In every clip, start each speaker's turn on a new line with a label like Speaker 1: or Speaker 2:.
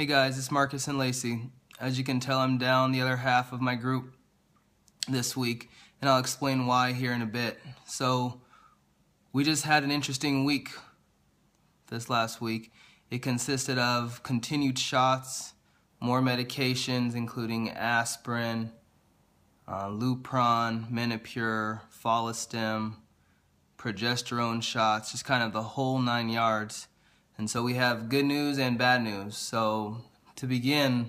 Speaker 1: Hey guys, it's Marcus and Lacey. As you can tell, I'm down the other half of my group this week, and I'll explain why here in a bit. So, we just had an interesting week this last week. It consisted of continued shots, more medications including aspirin, Lupron, Menopur, Follistim, progesterone shots, just kind of the whole 9 yards. And so we have good news and bad news. So to begin,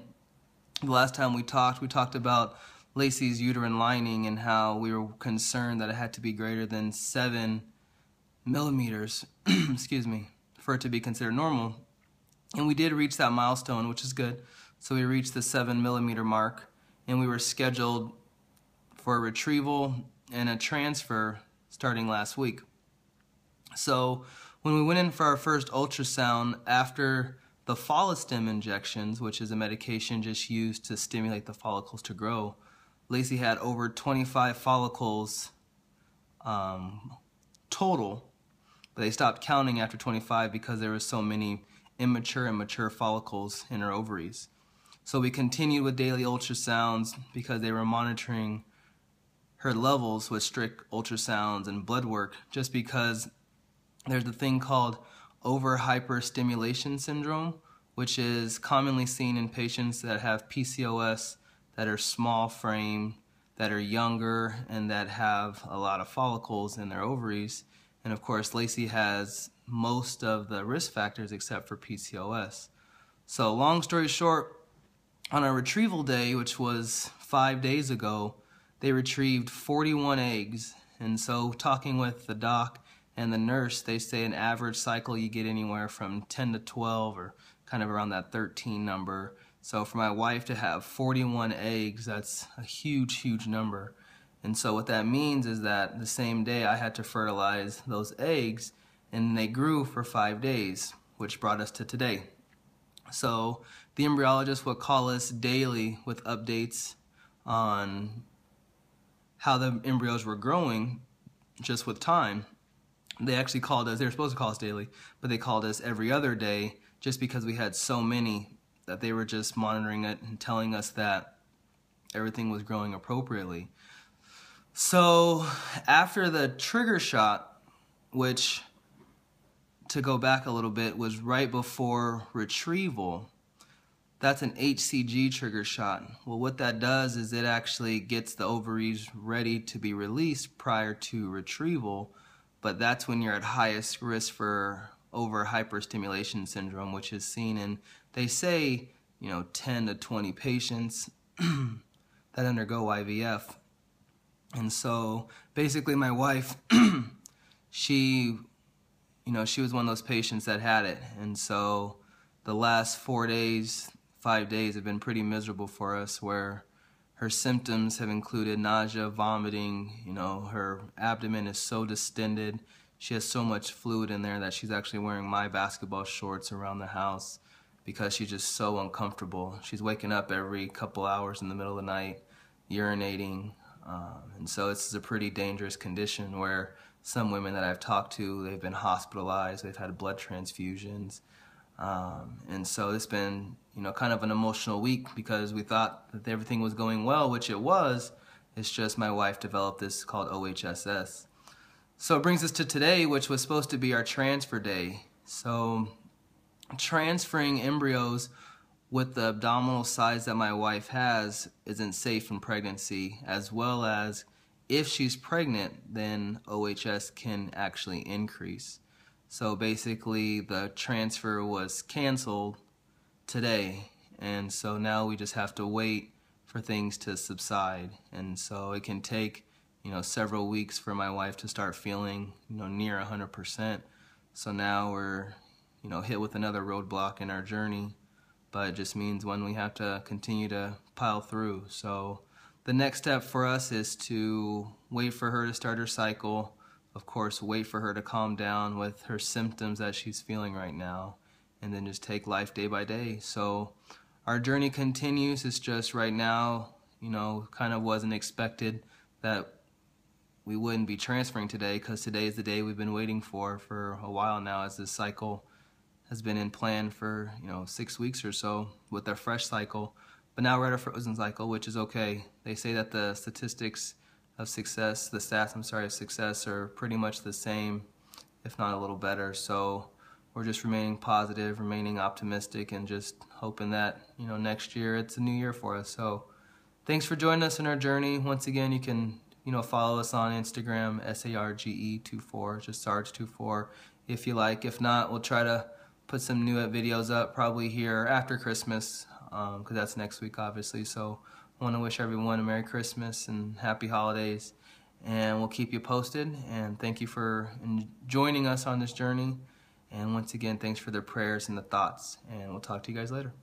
Speaker 1: the last time we talked about Lacey's uterine lining and how we were concerned that it had to be greater than 7 millimeters, excuse me, for it to be considered normal. And we did reach that milestone, which is good. So we reached the 7 millimeter mark, and we were scheduled for a retrieval and a transfer starting last week. So when we went in for our first ultrasound after the Follistim injections, which is a medication just used to stimulate the follicles to grow, Lacey had over 25 follicles total, but they stopped counting after 25 because there were so many immature and mature follicles in her ovaries. So we continued with daily ultrasounds because they were monitoring her levels with strict ultrasounds and blood work, just because there's a thing called hyperstimulation syndrome, which is commonly seen in patients that have PCOS, that are small frame, that are younger, and that have a lot of follicles in their ovaries. And of course, Lacey has most of the risk factors except for PCOS. So long story short, on our retrieval day, which was 5 days ago, they retrieved 41 eggs. And so talking with the doc and the nurse, they say an average cycle you get anywhere from 10 to 12 or kind of around that 13 number. So for my wife to have 41 eggs, that's a huge, huge number. And so what that means is that the same day I had to fertilize those eggs, and they grew for 5 days, which brought us to today. So the embryologist would call us daily with updates on how the embryos were growing just with time. They actually called us, they were supposed to call us daily, but they called us every other day just because we had so many that they were just monitoring it and telling us that everything was growing appropriately. So after the trigger shot, which, to go back a little bit, was right before retrieval, that's an HCG trigger shot. Well, what that does is it actually gets the ovaries ready to be released prior to retrieval, but that's when you're at highest risk for hyperstimulation syndrome, which is seen in, they say, 10 to 20 patients that undergo IVF. And so basically my wife, she was one of those patients that had it. And so the last 4 days, 5 days have been pretty miserable for us, where her symptoms have included nausea, vomiting, her abdomen is so distended. She has so much fluid in there that she's actually wearing my basketball shorts around the house because she's just so uncomfortable. She's waking up every couple hours in the middle of the night, urinating. And so it's a pretty dangerous condition where some women that I've talked to, they've been hospitalized, they've had blood transfusions. And so it's been, kind of an emotional week because we thought that everything was going well, which it was. It's just my wife developed this called OHSS. So it brings us to today, which was supposed to be our transfer day. So transferring embryos with the abdominal size that my wife has isn't safe in pregnancy, as well as if she's pregnant, then OHS can actually increase. So basically the transfer was canceled today, and so now we just have to wait for things to subside. And so it can take several weeks for my wife to start feeling near 100%. So now we're hit with another roadblock in our journey, but it just means when we have to continue to pile through. So the next step for us is to wait for her to start her cycle. Of course, wait for her to calm down with her symptoms that she's feeling right now, and then just take life day by day. So our journey continues. It's just right now, kind of wasn't expected that we wouldn't be transferring today, because today is the day we've been waiting for a while now, as this cycle has been in plan for 6 weeks or so with their fresh cycle, but now we're at a frozen cycle, which is okay. They say that the statistics of success, the stats, of success are pretty much the same, if not a little better. So we're just remaining positive, remaining optimistic, and just hoping that next year it's a new year for us. So thanks for joining us in our journey. Once again, you can follow us on Instagram, SARGE24, just Sarge24 if you like. If not, we'll try to put some new videos up probably here after Christmas, because that's next week obviously. So I want to wish everyone a Merry Christmas and Happy Holidays, and we'll keep you posted. And thank you for joining us on this journey. And once again, thanks for the prayers and the thoughts, and we'll talk to you guys later.